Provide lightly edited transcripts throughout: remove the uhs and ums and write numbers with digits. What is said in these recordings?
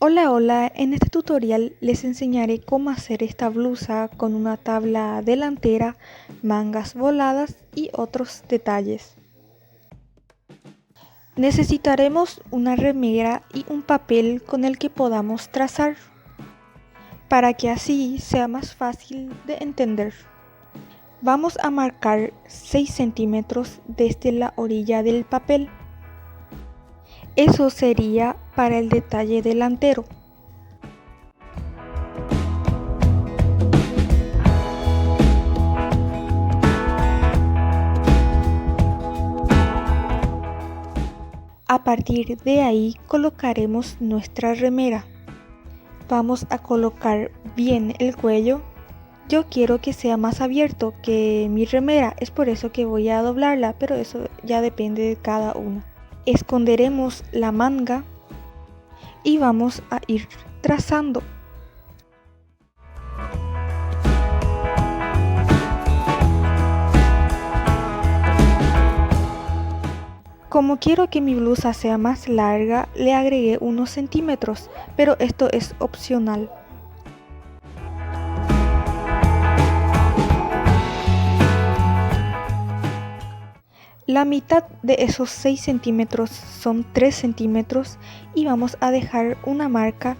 Hola, hola, en este tutorial les enseñaré cómo hacer esta blusa con una tabla delantera, mangas voladas y otros detalles. Necesitaremos una remera y un papel con el que podamos trazar, para que así sea más fácil de entender. Vamos a marcar 6 centímetros desde la orilla del papel. Eso sería para el detalle delantero. A partir de ahí colocaremos nuestra remera. Vamos a colocar bien el cuello. Yo quiero que sea más abierto que mi remera, es por eso que voy a doblarla, pero eso ya depende de cada una. Esconderemos la manga y vamos a ir trazando. Como quiero que mi blusa sea más larga, le agregué unos centímetros, pero esto es opcional. La mitad de esos 6 centímetros son 3 centímetros y vamos a dejar una marca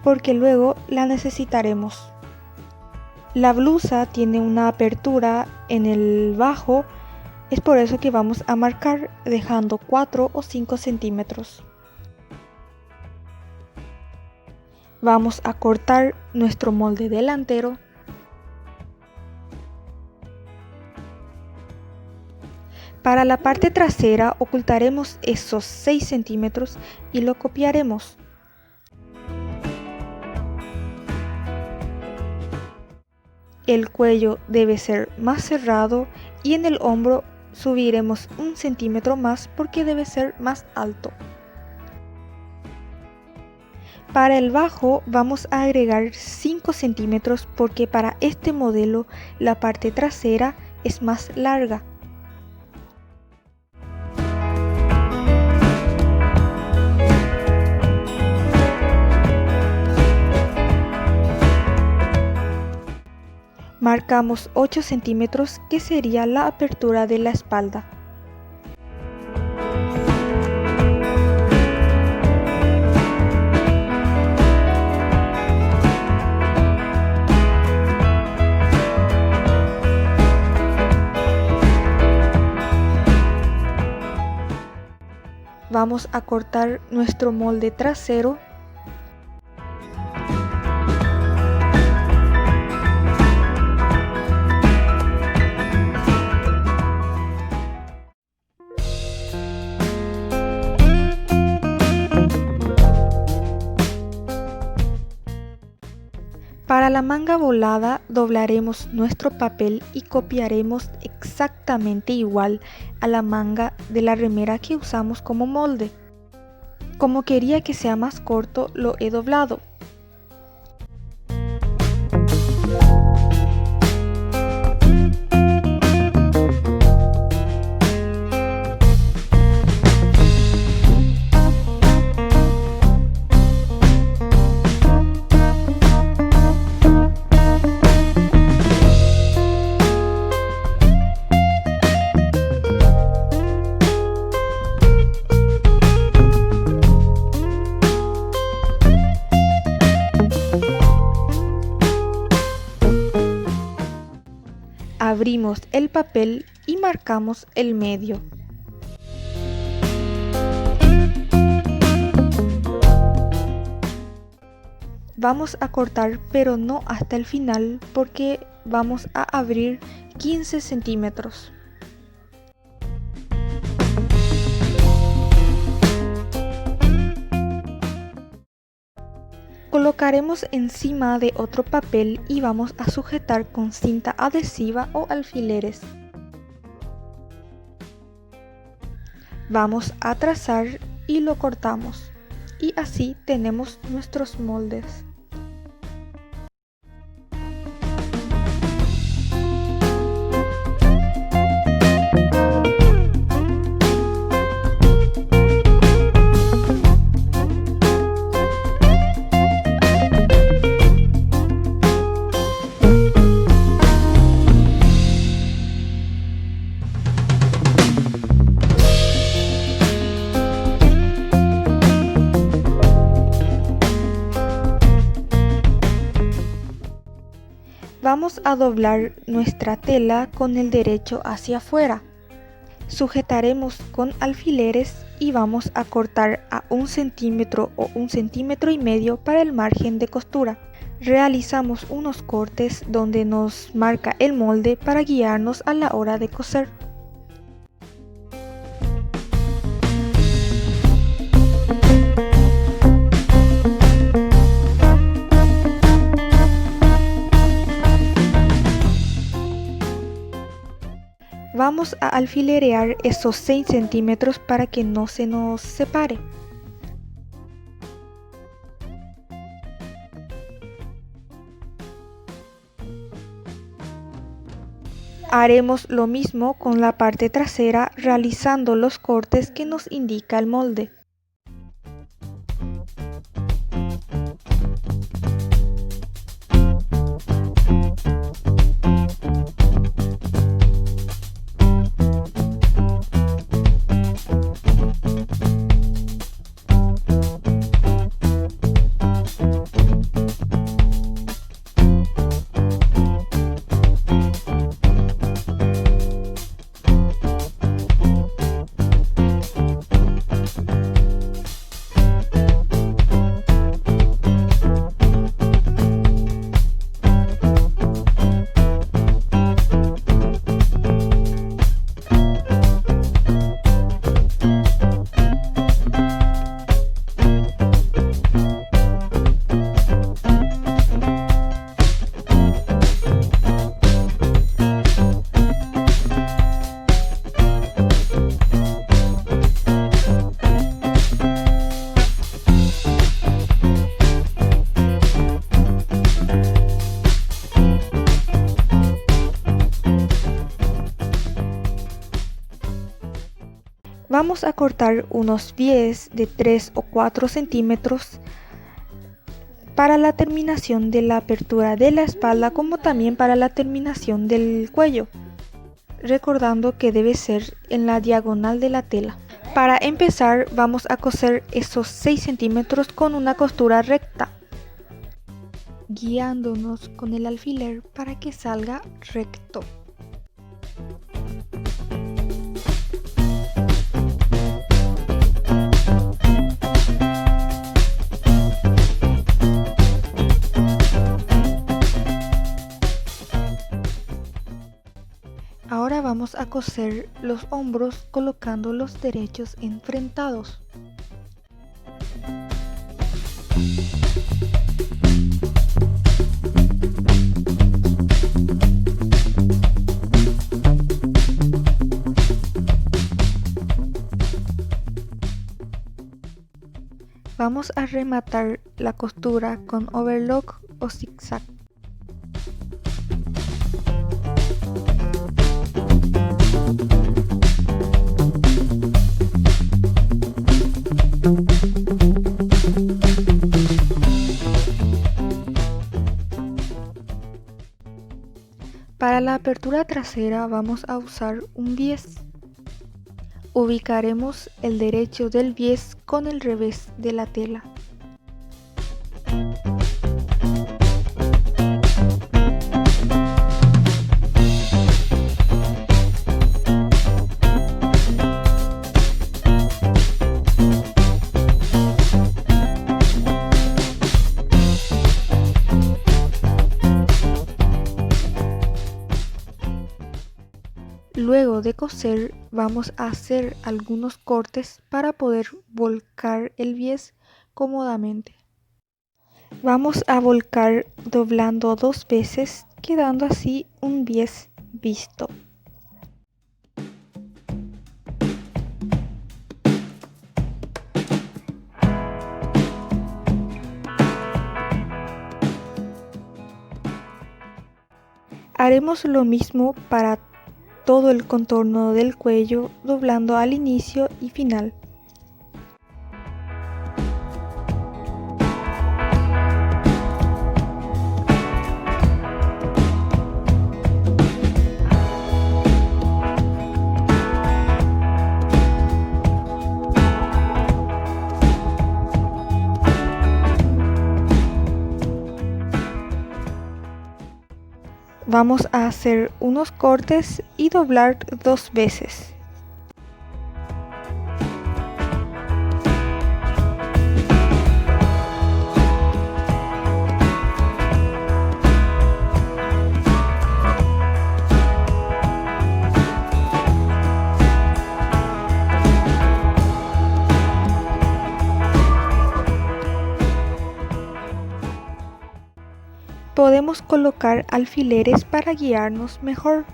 porque luego la necesitaremos. La blusa tiene una apertura en el bajo, es por eso que vamos a marcar dejando 4 o 5 centímetros. Vamos a cortar nuestro molde delantero. Para la parte trasera ocultaremos esos 6 centímetros y lo copiaremos. El cuello debe ser más cerrado y en el hombro subiremos 1 centímetro más porque debe ser más alto. Para el bajo vamos a agregar 5 centímetros porque para este modelo la parte trasera es más larga. Marcamos 8 centímetros que sería la apertura de la espalda. Vamos a cortar nuestro molde trasero. Para la manga volada doblaremos nuestro papel y copiaremos exactamente igual a la manga de la remera que usamos como molde. Como quería que sea más corto, lo he doblado. Abrimos el papel y marcamos el medio. Vamos a cortar, pero no hasta el final porque vamos a abrir 15 centímetros. Colocaremos encima de otro papel y vamos a sujetar con cinta adhesiva o alfileres. Vamos a trazar y lo cortamos. Y así tenemos nuestros moldes. a doblar nuestra tela con el derecho hacia afuera. Sujetaremos con alfileres y vamos a cortar a 1 centímetro o 1,5 centímetros para el margen de costura. Realizamos unos cortes donde nos marca el molde para guiarnos a la hora de coser. Vamos a alfilerear esos 6 centímetros para que no se nos separe. Haremos lo mismo con la parte trasera realizando los cortes que nos indica el molde. Vamos a cortar unos pies de 3 o 4 centímetros para la terminación de la apertura de la espalda, como también para la terminación del cuello, recordando que debe ser en la diagonal de la tela. Para empezar vamos a coser esos 6 centímetros con una costura recta, guiándonos con el alfiler para que salga recto. Ahora vamos a coser los hombros colocando los derechos enfrentados. Vamos a rematar la costura con overlock o zigzag. Para la apertura trasera vamos a usar un bies. Ubicaremos el derecho del bies con el revés de la tela. Luego de coser vamos a hacer algunos cortes para poder volcar el bies cómodamente. Vamos a volcar doblando 2 veces, quedando así un bies visto. Haremos lo mismo para todo el contorno del cuello, doblando al inicio y final. Vamos a hacer unos cortes y doblar 2 veces. Podemos colocar alfileres para guiarnos mejor.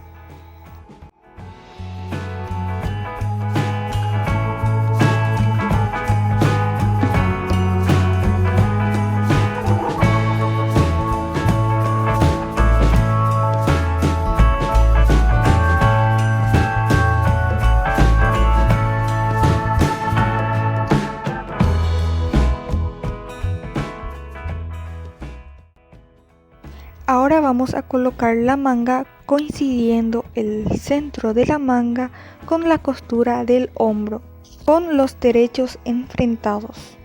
Ahora vamos a colocar la manga coincidiendo el centro de la manga con la costura del hombro, con los derechos enfrentados.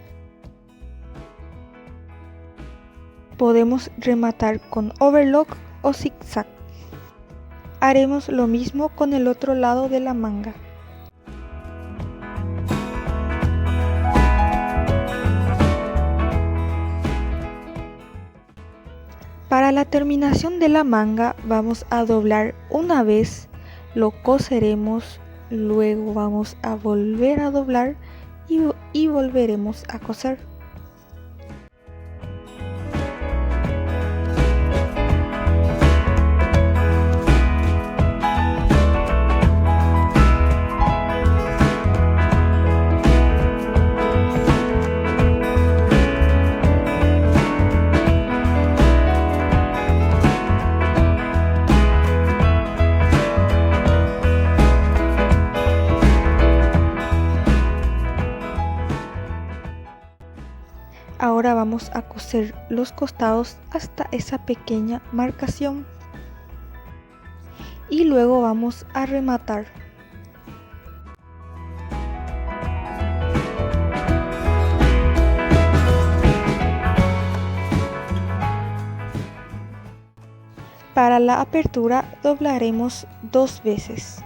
Podemos rematar con overlock o zigzag. Haremos lo mismo con el otro lado de la manga. Para la terminación de la manga vamos a doblar una vez, lo coseremos, luego vamos a volver a doblar y volveremos a coser. Ahora vamos a coser los costados hasta esa pequeña marcación y luego vamos a rematar. Para la apertura doblaremos 2 veces.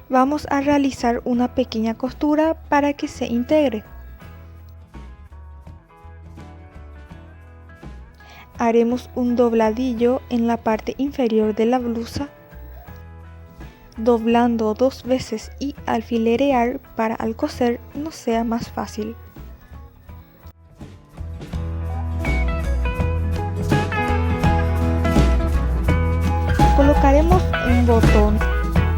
Vamos a realizar una pequeña costura para que se integre. Haremos un dobladillo en la parte inferior de la blusa, doblando 2 veces y alfilerear para al coser nos sea más fácil. Colocaremos un botón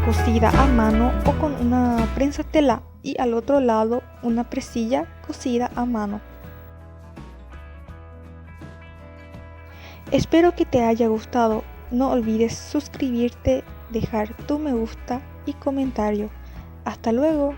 cosida a mano o con una prensa tela y al otro lado una presilla cosida a mano. Espero que te haya gustado. No olvides suscribirte, dejar tu me gusta y comentario. Hasta luego.